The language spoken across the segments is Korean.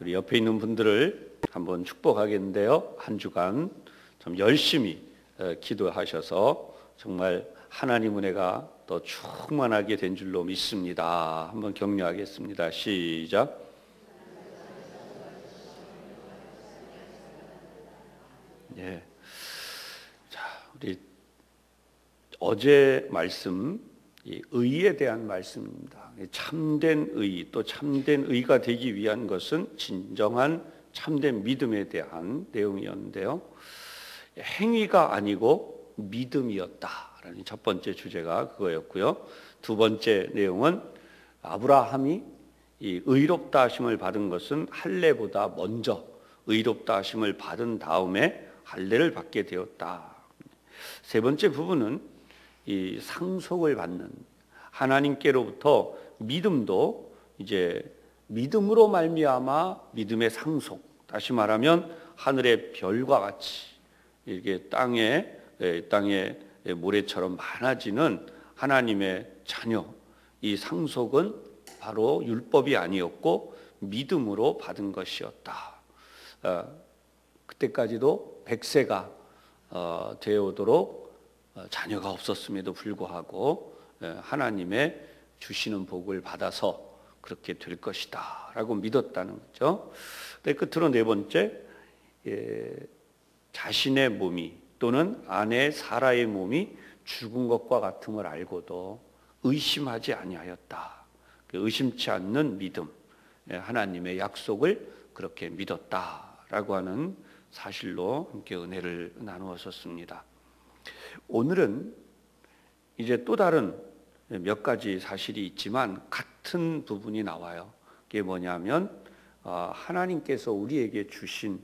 우리 옆에 있는 분들을 한번 축복하겠는데요. 한 주간 좀 열심히 기도하셔서 정말 하나님 은혜가 더 충만하게 된 줄로 믿습니다. 한번 격려하겠습니다. 시작. 예. 자, 우리 어제 말씀, 이 의에 대한 말씀입니다. 참된 의, 또 참된 의가 되기 위한 것은 진정한 참된 믿음에 대한 내용이었는데요. 행위가 아니고 믿음이었다라는 첫 번째 주제가 그거였고요. 두 번째 내용은 아브라함이 이 의롭다 하심을 받은 것은 할례보다 먼저 의롭다 하심을 받은 다음에 할례를 받게 되었다. 세 번째 부분은 이 상속을 받는 하나님께로부터 믿음도 이제 믿음으로 말미암아 믿음의 상속, 다시 말하면 하늘의 별과 같이 이렇게 땅에 모래처럼 많아지는 하나님의 자녀, 이 상속은 바로 율법이 아니었고 믿음으로 받은 것이었다. 그때까지도 100세가 되어오도록 자녀가 없었음에도 불구하고 하나님의 주시는 복을 받아서 그렇게 될 것이다 라고 믿었다는 거죠. 끝으로 네 번째, 자신의 몸이 또는 아내 사라의 몸이 죽은 것과 같음을 알고도 의심하지 아니하였다. 의심치 않는 믿음, 하나님의 약속을 그렇게 믿었다라고 하는 사실로 함께 은혜를 나누었었습니다. 오늘은 이제 또 다른 몇 가지 사실이 있지만 같은 부분이 나와요. 그게 뭐냐면 하나님께서 우리에게 주신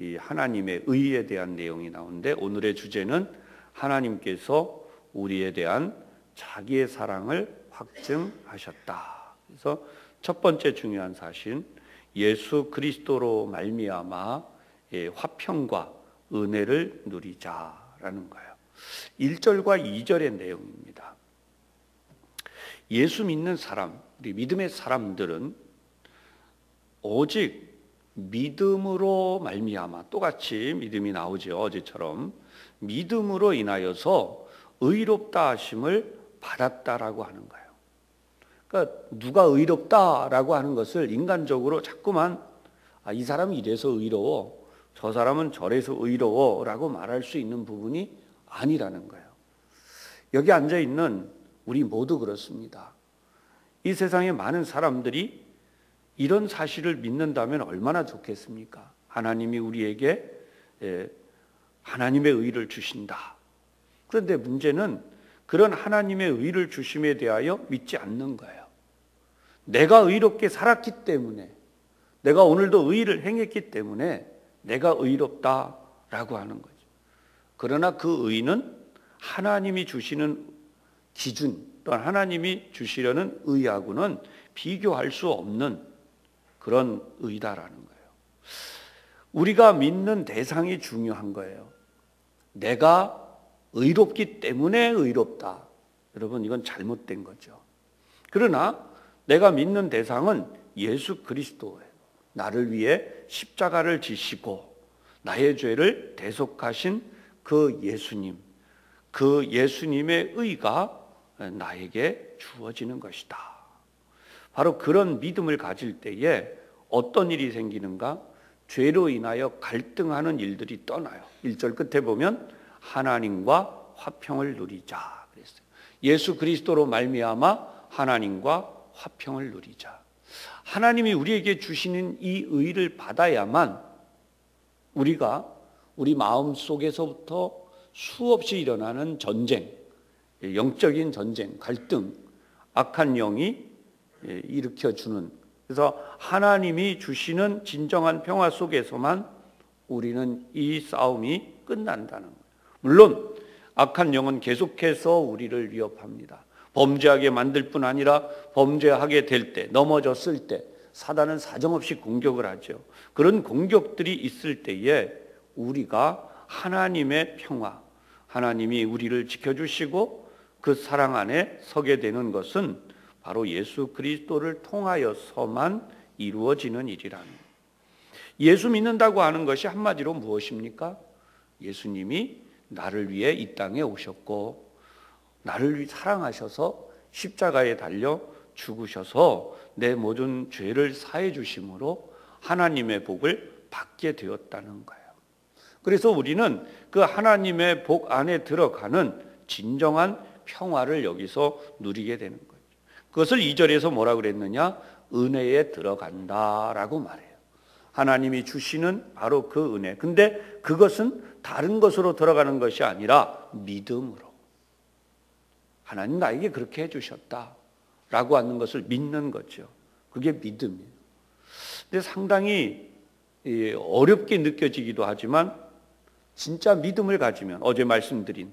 이 하나님의 의에 대한 내용이 나오는데, 오늘의 주제는 하나님께서 우리에 대한 자기의 사랑을 확증하셨다. 그래서 첫 번째 중요한 사실, 예수 그리스도로 말미암아 화평과 은혜를 누리자라는 거예요. 1절과 2절의 내용입니다. 예수 믿는 사람, 우리 믿음의 사람들은 오직 믿음으로 말미암아, 똑같이 믿음이 나오죠. 어제처럼 믿음으로 인하여서 의롭다 하심을 받았다라고 하는 거예요. 그러니까 누가 의롭다라고 하는 것을 인간적으로 자꾸만 이 사람이 이래서 의로워, 저 사람은 저래서 의로워라고 말할 수 있는 부분이 아니라는 거예요. 여기 앉아있는 우리 모두 그렇습니다. 이 세상에 많은 사람들이 이런 사실을 믿는다면 얼마나 좋겠습니까? 하나님이 우리에게 하나님의 의를 주신다. 그런데 문제는 그런 하나님의 의를 주심에 대하여 믿지 않는 거예요. 내가 의롭게 살았기 때문에, 내가 오늘도 의를 행했기 때문에 내가 의롭다라고 하는 거죠. 그러나 그 의는 하나님이 주시는 기준, 또는 하나님이 주시려는 의하고는 비교할 수 없는 그런 의다라는 거예요. 우리가 믿는 대상이 중요한 거예요. 내가 의롭기 때문에 의롭다. 여러분, 이건 잘못된 거죠. 그러나 내가 믿는 대상은 예수 그리스도예요. 나를 위해 십자가를 지시고 나의 죄를 대속하신 그 예수님, 그 예수님의 의가 나에게 주어지는 것이다. 바로 그런 믿음을 가질 때에 어떤 일이 생기는가? 죄로 인하여 갈등하는 일들이 떠나요. 1절 끝에 보면 하나님과 화평을 누리자 그랬어요. 예수 그리스도로 말미암아 하나님과 화평을 누리자. 하나님이 우리에게 주시는 이 의를 받아야만 우리가 우리 마음 속에서부터 수없이 일어나는 전쟁, 영적인 전쟁, 갈등, 악한 영이 일으켜주는, 그래서 하나님이 주시는 진정한 평화 속에서만 우리는 이 싸움이 끝난다는 거예요. 물론 악한 영은 계속해서 우리를 위협합니다. 범죄하게 만들 뿐 아니라 범죄하게 될 때, 넘어졌을 때 사단은 사정없이 공격을 하죠. 그런 공격들이 있을 때에 우리가 하나님의 평화, 하나님이 우리를 지켜주시고 그 사랑 안에 서게 되는 것은 바로 예수 그리스도를 통하여서만 이루어지는 일이라는 거예요. 예수 믿는다고 하는 것이 한마디로 무엇입니까? 예수님이 나를 위해 이 땅에 오셨고 나를 위해 사랑하셔서 십자가에 달려 죽으셔서 내 모든 죄를 사해 주심으로 하나님의 복을 받게 되었다는 거예요. 그래서 우리는 그 하나님의 복 안에 들어가는 진정한 평화를 여기서 누리게 되는 거예요. 그것을 2절에서 뭐라고 그랬느냐? 은혜에 들어간다라고 말해요. 하나님이 주시는 바로 그 은혜. 근데 그것은 다른 것으로 들어가는 것이 아니라 믿음으로. 하나님 나에게 그렇게 해주셨다라고 하는 것을 믿는 거죠. 그게 믿음이에요. 근데 상당히 어렵게 느껴지기도 하지만 진짜 믿음을 가지면, 어제 말씀드린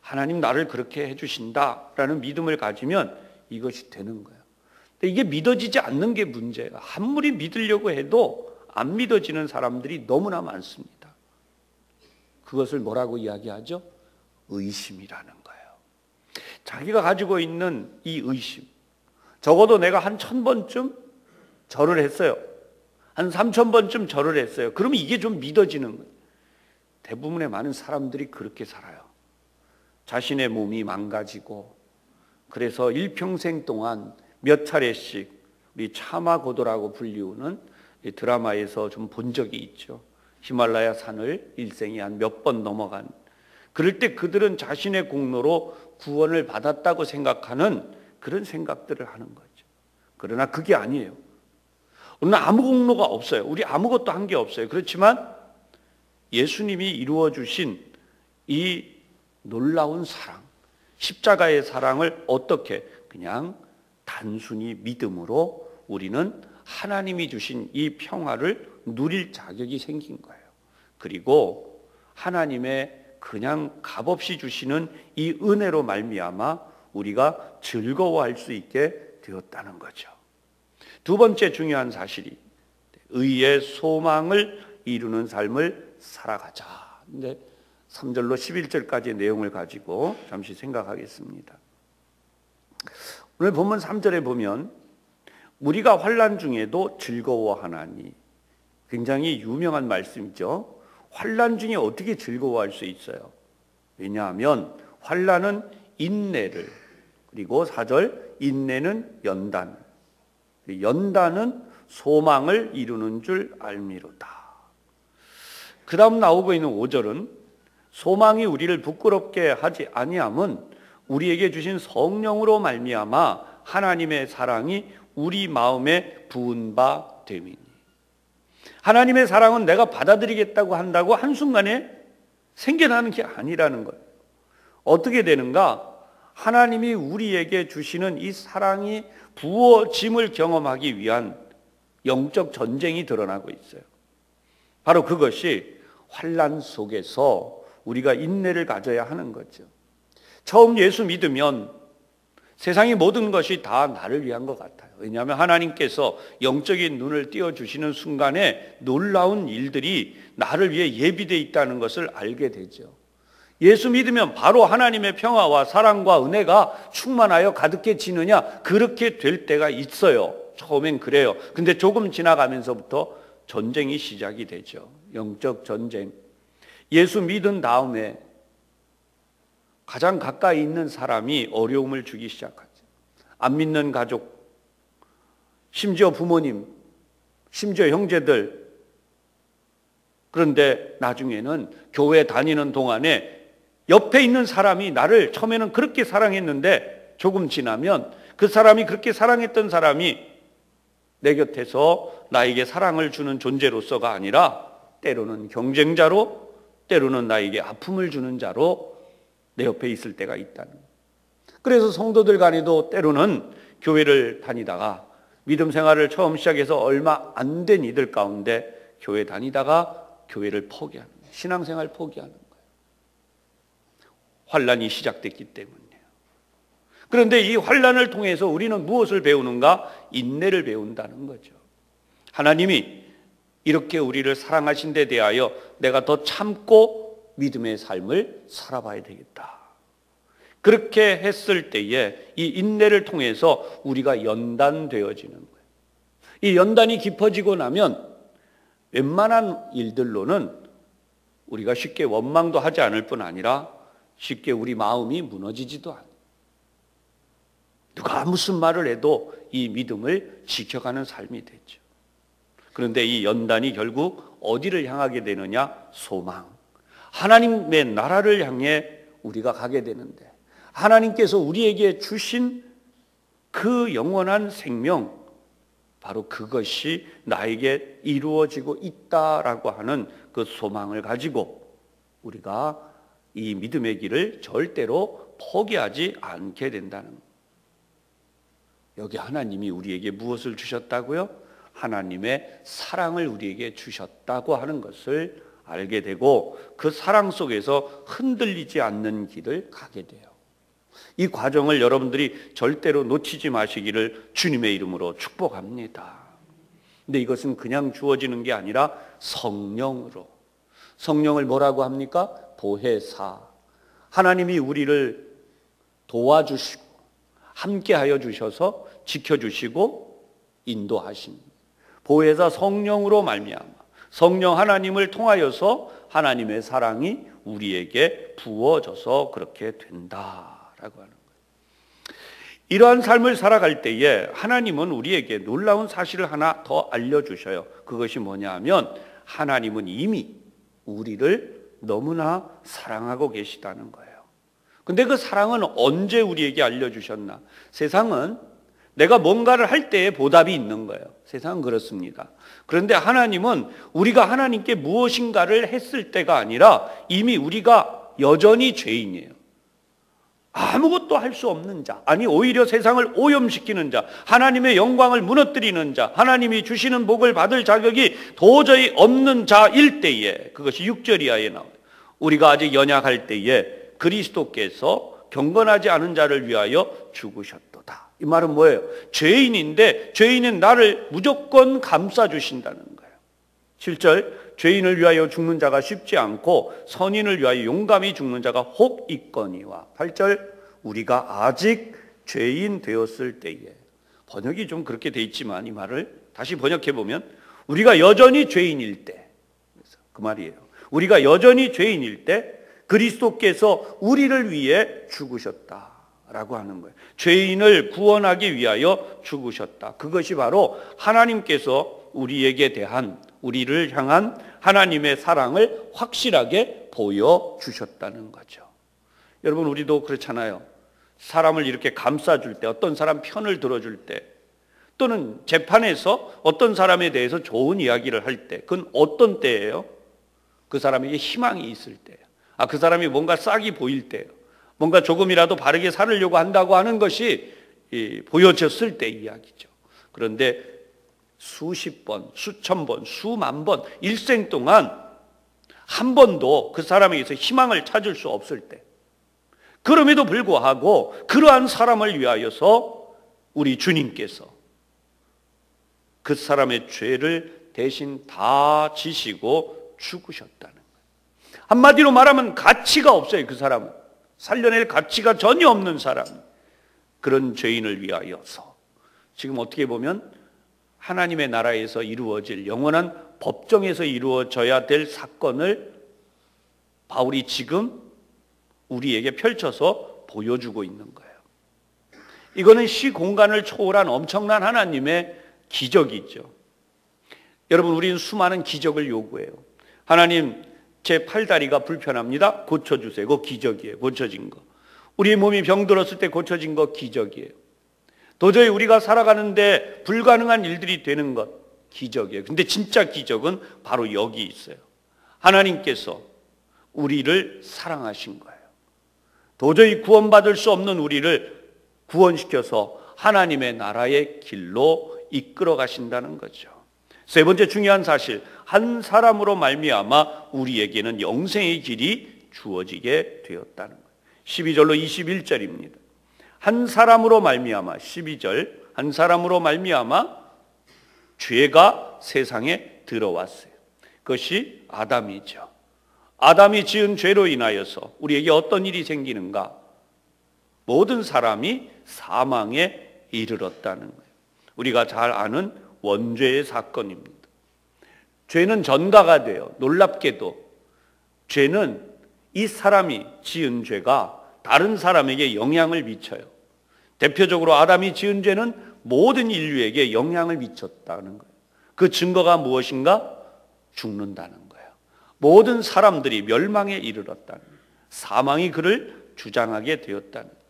하나님 나를 그렇게 해주신다라는 믿음을 가지면 이것이 되는 거예요. 근데 이게 믿어지지 않는 게 문제예요. 아무리 믿으려고 해도 안 믿어지는 사람들이 너무나 많습니다. 그것을 뭐라고 이야기하죠? 의심이라는 거예요. 자기가 가지고 있는 이 의심, 적어도 내가 한 1000번쯤 절을 했어요. 한 3000번쯤 절을 했어요. 그러면 이게 좀 믿어지는 거예요. 대부분의 많은 사람들이 그렇게 살아요. 자신의 몸이 망가지고, 그래서 일평생 동안 몇 차례씩 우리 차마고도라고 불리우는 드라마에서 좀 본 적이 있죠. 히말라야 산을 일생에 한 몇 번 넘어간, 그럴 때 그들은 자신의 공로로 구원을 받았다고 생각하는 그런 생각들을 하는 거죠. 그러나 그게 아니에요. 우리는 아무 공로가 없어요. 우리 아무것도 한 게 없어요. 그렇지만 예수님이 이루어 주신 이 놀라운 사랑, 십자가의 사랑을 어떻게 그냥 단순히 믿음으로 우리는 하나님이 주신 이 평화를 누릴 자격이 생긴 거예요. 그리고 하나님의 그냥 값없이 주시는 이 은혜로 말미암아 우리가 즐거워할 수 있게 되었다는 거죠. 두 번째 중요한 사실이 의의 소망을 이루는 삶을 살아가자. 근데 3절로 11절까지의 내용을 가지고 잠시 생각하겠습니다. 오늘 본문 3절에 보면 우리가 환난 중에도 즐거워하나니, 굉장히 유명한 말씀이죠. 환난 중에 어떻게 즐거워할 수 있어요? 왜냐하면 환난은 인내를, 그리고 4절 인내는 연단, 연단은 소망을 이루는 줄 알미로다. 그 다음 나오고 있는 5절은 소망이 우리를 부끄럽게 하지 아니함은 우리에게 주신 성령으로 말미암아 하나님의 사랑이 우리 마음에 부은 바 됨이니. 하나님의 사랑은 내가 받아들이겠다고 한다고 한순간에 생겨나는 게 아니라는 거예요. 어떻게 되는가? 하나님이 우리에게 주시는 이 사랑이 부어짐을 경험하기 위한 영적 전쟁이 드러나고 있어요. 바로 그것이 환난 속에서 우리가 인내를 가져야 하는 거죠. 처음 예수 믿으면 세상의 모든 것이 다 나를 위한 것 같아요. 왜냐하면 하나님께서 영적인 눈을 띄워주시는 순간에 놀라운 일들이 나를 위해 예비되어 있다는 것을 알게 되죠. 예수 믿으면 바로 하나님의 평화와 사랑과 은혜가 충만하여 가득해지느냐? 그렇게 될 때가 있어요. 처음엔 그래요. 근데 조금 지나가면서부터 전쟁이 시작이 되죠. 영적 전쟁. 예수 믿은 다음에 가장 가까이 있는 사람이 어려움을 주기 시작하죠. 안 믿는 가족, 심지어 부모님, 심지어 형제들. 그런데 나중에는 교회 다니는 동안에 옆에 있는 사람이 나를 처음에는 그렇게 사랑했는데 조금 지나면 그 사람이, 그렇게 사랑했던 사람이 내 곁에서 나에게 사랑을 주는 존재로서가 아니라 때로는 경쟁자로, 때로는 나에게 아픔을 주는 자로 내 옆에 있을 때가 있다는 거예요. 그래서 성도들 간에도 때로는 교회를 다니다가 믿음 생활을 처음 시작해서 얼마 안 된 이들 가운데 교회 다니다가 교회를 포기하는 거예요. 신앙생활 포기하는 거예요. 환난이 시작됐기 때문이에요. 그런데 이 환난을 통해서 우리는 무엇을 배우는가? 인내를 배운다는 거죠. 하나님이 이렇게 우리를 사랑하신 데 대하여 내가 더 참고 믿음의 삶을 살아봐야 되겠다. 그렇게 했을 때에 이 인내를 통해서 우리가 연단되어지는 거예요. 이 연단이 깊어지고 나면 웬만한 일들로는 우리가 쉽게 원망도 하지 않을 뿐 아니라 쉽게 우리 마음이 무너지지도 않아요. 누가 무슨 말을 해도 이 믿음을 지켜가는 삶이 되죠. 그런데 이 연단이 결국 어디를 향하게 되느냐? 소망. 하나님의 나라를 향해 우리가 가게 되는데, 하나님께서 우리에게 주신 그 영원한 생명, 바로 그것이 나에게 이루어지고 있다라고 하는 그 소망을 가지고 우리가 이 믿음의 길을 절대로 포기하지 않게 된다는 거예요. 여기 하나님이 우리에게 무엇을 주셨다고요? 하나님의 사랑을 우리에게 주셨다고 하는 것을 알게 되고, 그 사랑 속에서 흔들리지 않는 길을 가게 돼요. 이 과정을 여러분들이 절대로 놓치지 마시기를 주님의 이름으로 축복합니다. 근데 이것은 그냥 주어지는 게 아니라 성령으로. 성령을 뭐라고 합니까? 보혜사. 하나님이 우리를 도와주시고 함께하여 주셔서 지켜주시고 인도하십니다. 보혜사 성령으로 말미암아 성령 하나님을 통하여서 하나님의 사랑이 우리에게 부어져서 그렇게 된다라고 하는 거예요. 이러한 삶을 살아갈 때에 하나님은 우리에게 놀라운 사실을 하나 더 알려주셔요. 그것이 뭐냐 하면, 하나님은 이미 우리를 너무나 사랑하고 계시다는 거예요. 근데 그 사랑은 언제 우리에게 알려주셨나? 세상은 내가 뭔가를 할 때에 보답이 있는 거예요. 세상은 그렇습니다. 그런데 하나님은 우리가 하나님께 무엇인가를 했을 때가 아니라 이미 우리가 여전히 죄인이에요. 아무것도 할 수 없는 자, 아니 오히려 세상을 오염시키는 자, 하나님의 영광을 무너뜨리는 자, 하나님이 주시는 복을 받을 자격이 도저히 없는 자일 때에, 그것이 6절 이하에 나와요. 우리가 아직 연약할 때에 그리스도께서 경건하지 않은 자를 위하여 죽으셨도다. 이 말은 뭐예요? 죄인인데 죄인은 나를 무조건 감싸주신다는 거예요. 7절, 죄인을 위하여 죽는 자가 쉽지 않고 선인을 위하여 용감히 죽는 자가 혹 있거니와. 8절, 우리가 아직 죄인 되었을 때에. 번역이 좀 그렇게 돼 있지만 이 말을 다시 번역해 보면, 우리가 여전히 죄인일 때, 그 말이에요. 우리가 여전히 죄인일 때 그리스도께서 우리를 위해 죽으셨다라고 하는 거예요. 죄인을 구원하기 위하여 죽으셨다. 그것이 바로 하나님께서 우리에게 대한, 우리를 향한 하나님의 사랑을 확실하게 보여주셨다는 거죠. 여러분, 우리도 그렇잖아요. 사람을 이렇게 감싸줄 때, 어떤 사람 편을 들어줄 때, 또는 재판에서 어떤 사람에 대해서 좋은 이야기를 할 때, 그건 어떤 때예요? 그 사람에게 희망이 있을 때예요. 그 사람이 뭔가 싹이 보일 때예요. 뭔가 조금이라도 바르게 살으려고 한다고 하는 것이 보여졌을 때 이야기죠. 그런데 수십 번, 수천 번, 수만 번, 일생 동안 한 번도 그 사람에게서 희망을 찾을 수 없을 때, 그럼에도 불구하고 그러한 사람을 위하여서 우리 주님께서 그 사람의 죄를 대신 다 지시고 죽으셨다는 거예요. 한마디로 말하면 가치가 없어요. 그 사람은 살려낼 가치가 전혀 없는 사람, 그런 죄인을 위하여서 지금 어떻게 보면 하나님의 나라에서 이루어질 영원한 법정에서 이루어져야 될 사건을 바울이 지금 우리에게 펼쳐서 보여주고 있는 거예요. 이거는 시공간을 초월한 엄청난 하나님의 기적이죠. 여러분, 우리는 수많은 기적을 요구해요. 하나님, 제 팔다리가 불편합니다. 고쳐주세요. 그거 기적이에요. 고쳐진 거. 우리 몸이 병들었을 때 고쳐진 거 기적이에요. 도저히 우리가 살아가는데 불가능한 일들이 되는 것 기적이에요. 근데 진짜 기적은 바로 여기 있어요. 하나님께서 우리를 사랑하신 거예요. 도저히 구원받을 수 없는 우리를 구원시켜서 하나님의 나라의 길로 이끌어 가신다는 거죠. 세 번째 중요한 사실, 한 사람으로 말미암아 우리에게는 영생의 길이 주어지게 되었다는 거예요. 12절로 21절입니다. 한 사람으로 말미암아, 12절, 한 사람으로 말미암아 죄가 세상에 들어왔어요. 그것이 아담이죠. 아담이 지은 죄로 인하여서 우리에게 어떤 일이 생기는가? 모든 사람이 사망에 이르렀다는 거예요. 우리가 잘 아는 원죄의 사건입니다. 죄는 전가가 돼요. 놀랍게도 죄는 이 사람이 지은 죄가 다른 사람에게 영향을 미쳐요. 대표적으로 아담이 지은 죄는 모든 인류에게 영향을 미쳤다는 거예요. 그 증거가 무엇인가? 죽는다는 거예요. 모든 사람들이 멸망에 이르렀다는 거예요. 사망이 그를 주장하게 되었다는 거예요.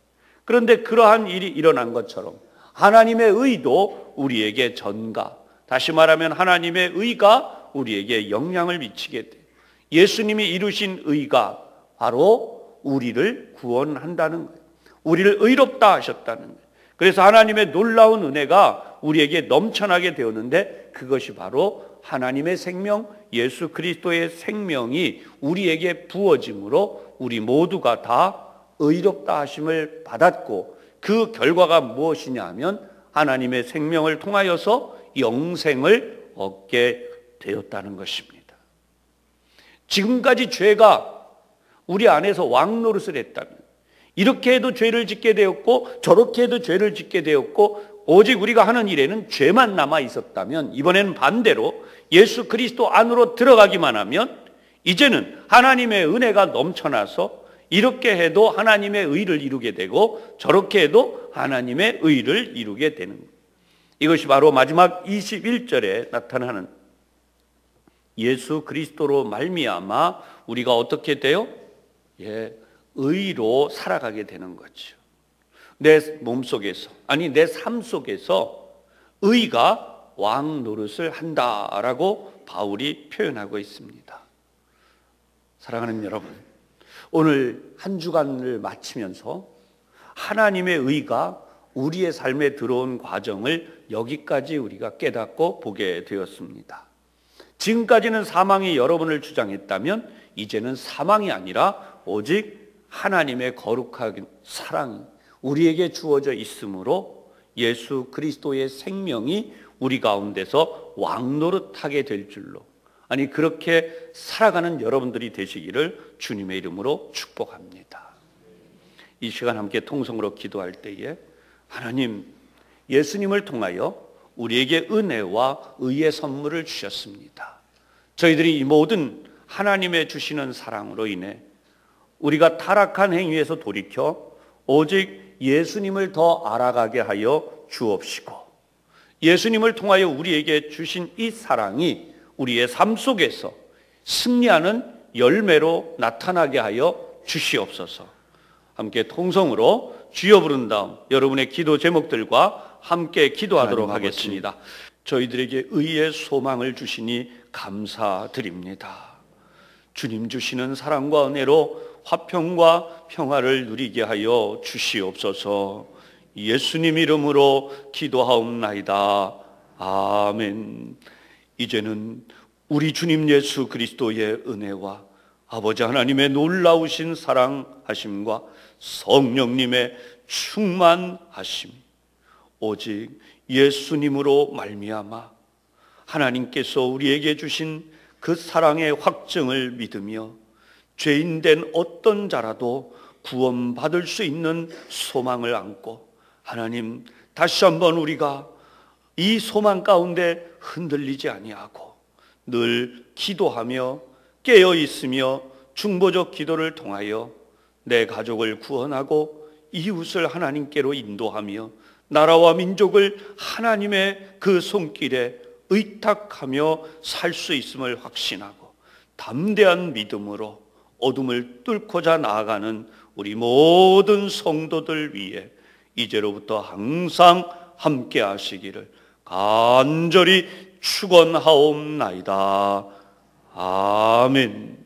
그런데 그러한 일이 일어난 것처럼 하나님의 의도 우리에게 전가, 다시 말하면 하나님의 의가 우리에게 영향을 미치게 돼요. 예수님이 이루신 의가 바로 우리를 구원한다는 거예요. 우리를 의롭다 하셨다는 거예요. 그래서 하나님의 놀라운 은혜가 우리에게 넘쳐나게 되었는데 그것이 바로 하나님의 생명, 예수 그리스도의 생명이 우리에게 부어짐으로 우리 모두가 다 의롭다 하심을 받았고, 그 결과가 무엇이냐 하면 하나님의 생명을 통하여서 영생을 얻게 되었다는 것입니다. 지금까지 죄가 우리 안에서 왕노릇을 했다면, 이렇게 해도 죄를 짓게 되었고 저렇게 해도 죄를 짓게 되었고 오직 우리가 하는 일에는 죄만 남아 있었다면, 이번에는 반대로 예수 그리스도 안으로 들어가기만 하면 이제는 하나님의 은혜가 넘쳐나서 이렇게 해도 하나님의 의를 이루게 되고 저렇게 해도 하나님의 의를 이루게 되는 거예요. 이것이 바로 마지막 21절에 나타나는 예수 그리스도로 말미암아 우리가 어떻게 돼요? 의로 살아가게 되는 거죠. 내 몸속에서, 아니 내 삶 속에서 의가 왕 노릇을 한다라고 바울이 표현하고 있습니다. 사랑하는 여러분, 오늘 한 주간을 마치면서 하나님의 의가 우리의 삶에 들어온 과정을 여기까지 우리가 깨닫고 보게 되었습니다. 지금까지는 사망이 여러분을 주장했다면 이제는 사망이 아니라 오직 하나님의 거룩한 사랑이 우리에게 주어져 있으므로 예수 그리스도의 생명이 우리 가운데서 왕노릇하게 될 줄로, 아니 그렇게 살아가는 여러분들이 되시기를 주님의 이름으로 축복합니다. 이 시간 함께 통성으로 기도할 때에 하나님, 예수님을 통하여 우리에게 은혜와 의의 선물을 주셨습니다. 저희들이 이 모든 하나님의 주시는 사랑으로 인해 우리가 타락한 행위에서 돌이켜 오직 예수님을 더 알아가게 하여 주옵시고, 예수님을 통하여 우리에게 주신 이 사랑이 우리의 삶 속에서 승리하는 열매로 나타나게 하여 주시옵소서. 함께 통성으로 주여 부른 다음 여러분의 기도 제목들과 함께 기도하도록 하겠습니다. 저희들에게 의의 소망을 주시니 감사드립니다. 주님 주시는 사랑과 은혜로 화평과 평화를 누리게 하여 주시옵소서. 예수님 이름으로 기도하옵나이다. 아멘. 이제는 우리 주님 예수 그리스도의 은혜와 아버지 하나님의 놀라우신 사랑하심과 성령님의 충만하심, 오직 예수님으로 말미암아 하나님께서 우리에게 주신 그 사랑의 확증을 믿으며 죄인된 어떤 자라도 구원받을 수 있는 소망을 안고, 하나님 다시 한번 우리가 이 소망 가운데 흔들리지 아니하고 늘 기도하며 깨어있으며 중보적 기도를 통하여 내 가족을 구원하고 이웃을 하나님께로 인도하며 나라와 민족을 하나님의 그 손길에 의탁하며 살 수 있음을 확신하고 담대한 믿음으로 어둠을 뚫고자 나아가는 우리 모든 성도들 위해 이제로부터 항상 함께 하시기를 간절히 축원하옵나이다. 아멘.